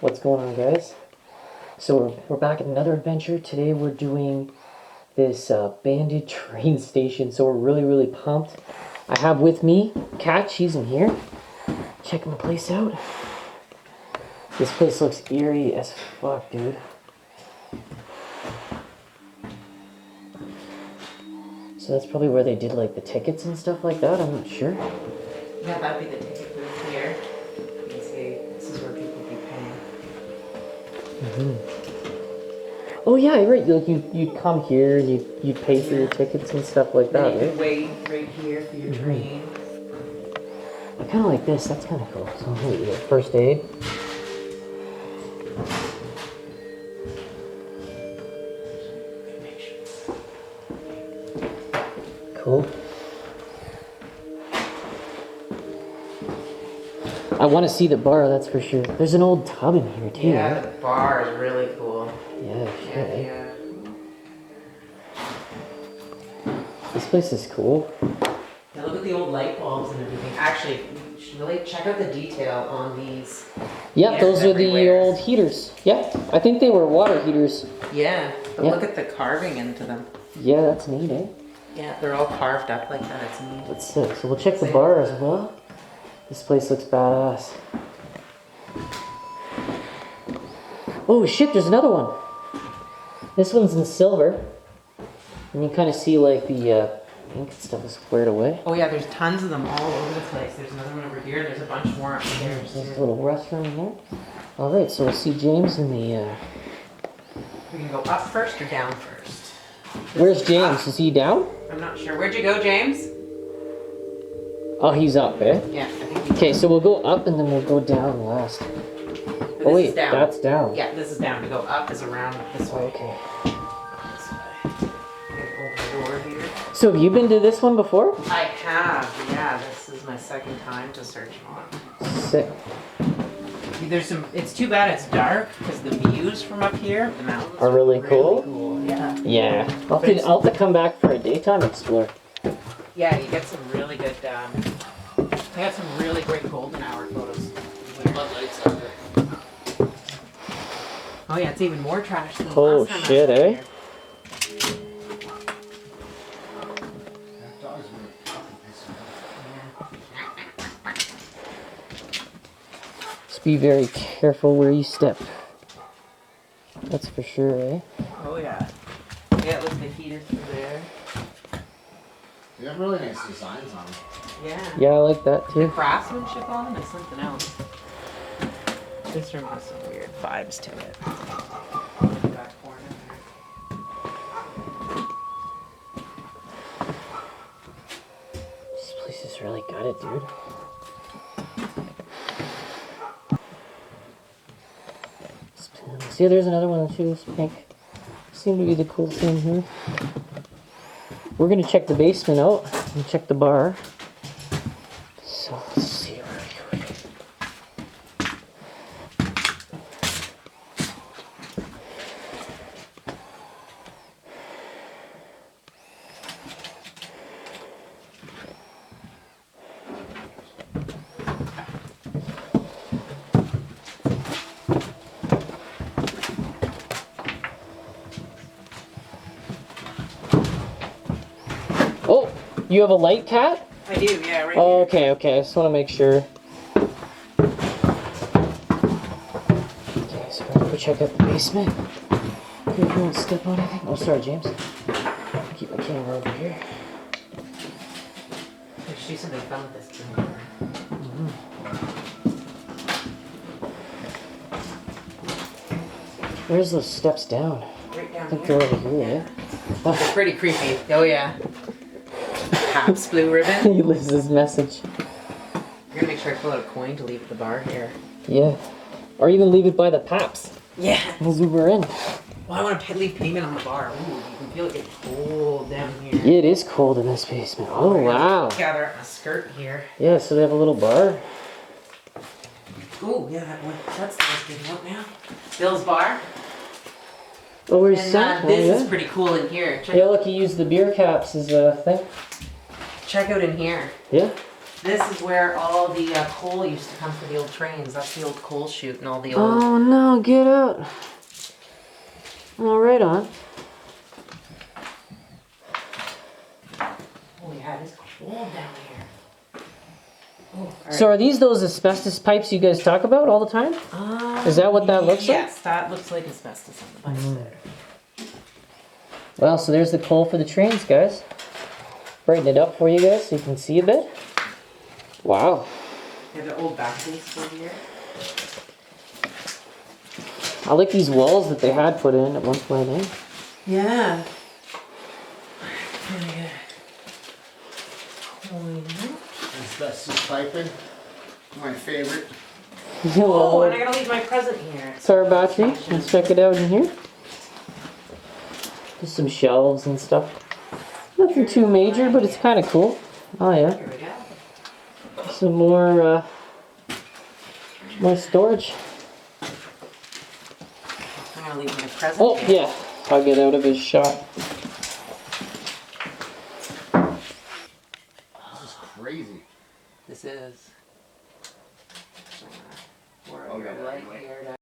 What's going on, guys? So we're back at another adventure. Today we're doing this bandit train station, so we're really pumped. I have with me Kat. She's in here checking the place out. This place looks eerie as fuck, dude. So that's probably where they did like the tickets and stuff like that. I'm not sure. Yeah, that'd be the ticket booth here. You can see this is where people would be paying. Oh yeah, right. Like you'd come here and you'd pay for your tickets and stuff like that, You right? could wait right here for your train. I kind of like this. That's kind of cool. So wait, yeah, first aid. Cool. I want to see the bar, that's for sure. There's an old tub in here too. Yeah, right? the bar is really cool. Yeah, shit. Yeah. This place is cool. Yeah, look at the old light bulbs and everything. Actually, you should really check out the detail on these. Yeah, those are the everywhere. old heaters. Yeah, I think they were water heaters. Yeah, but Yeah. look at the carving into them. Yeah, that's neat, eh? Yeah, they're all carved up like that. It's neat. That's sick. So we'll check the bar as well. This place looks badass. Oh shit, there's another one. This one's in silver. And you kind of see like the ink and stuff is squared away. Oh yeah, there's tons of them all over the place. There's another one over here. There's a bunch more upstairs. There's a little restroom in there. Alright, so we'll see James in the... We can go up first or down first. Where's James? Is he down? I'm not sure. Where'd you go, James? Oh, he's up, eh? Yeah, I think Okay, so we'll go up and then we'll go down last. This Oh wait, is down. that's down. Yeah, this is down. To go up is around this way. Okay. This way. Get over the door here. So have you been to this one before? I have. Yeah, this is my second time to search on. Sick. There's some. It's too bad it's dark because the views from up here, the mountains Are really cool? Yeah. Yeah. I'll have to come back for a daytime explore. Yeah, you get some really good. I got some really great golden hour photos. Floodlights are there. Oh yeah, it's even more trash than the Oh, last time I shit, was eh? here. Dogs were fucking pissing me off. Just be very careful where you step. That's for sure, eh? Oh yeah. Yeah, look, the heaters are there. They have really nice designs on them. Yeah. Yeah, I like that The too. craftsmanship on them is something else. This room has some weird vibes to it. Back corner there. This place is really gutted, dude. See, there's another one too. This pink. Seem to be the cool thing here. We're gonna check the basement out and check the bar. So let's see where we go. Oh, you have a light, Cat? I do, yeah, right Oh, here. okay, okay. I just want to make sure. Okay, so we're gonna check out the basement. Okay, you won't step on anything. Oh, sorry, James. Keep my camera over here. She said they found this thing. Where's those steps down? Right down I think here. they're over here, yeah? It's pretty creepy. Oh yeah. Pabst Blue Ribbon. He leaves his message. I'm gonna make sure I pull out a coin to leave at the bar here. Yeah. Or even leave it by the Paps. Yeah. We'll Uber in. Well, I want to leave payment on the bar. Ooh, you can feel it get cold down here. Yeah, it is cold in this basement. Oh, wow. Gather up my skirt here. Yeah, so they have a little bar. Ooh, yeah, that's nice. Good one now. Bill's Bar. Oh, where's And Sam? this yeah. is pretty cool in here. Yeah, look, he used the beer caps as a thing. Check out in here. Yeah. This is where all the coal used to come for the old trains. That's the old coal chute and all the old. Oh no, get out. All right on. Oh yeah, it's cold down here. Oh, all right. So are these those asbestos pipes you guys talk about all the time? Is that what that looks like? Yes, that looks like asbestos on the pipes there. Well, so there's the coal for the trains, guys. Brighten it up for you guys so you can see a bit. Wow. Yeah, the old back base over here. I like these walls that they had put in at one point, eh? Yeah. Asbestos piping. My favorite. Oh, and I gotta leave my present here. Car battery. Let's check it out in here. Just some shelves and stuff. Nothing too major, but it's kind of cool. Oh yeah. Here we go. Some more storage. I'm gonna leave my present Oh here. yeah, I'll get out of his shot. This is crazy. This is. We're Okay, right anyway. here.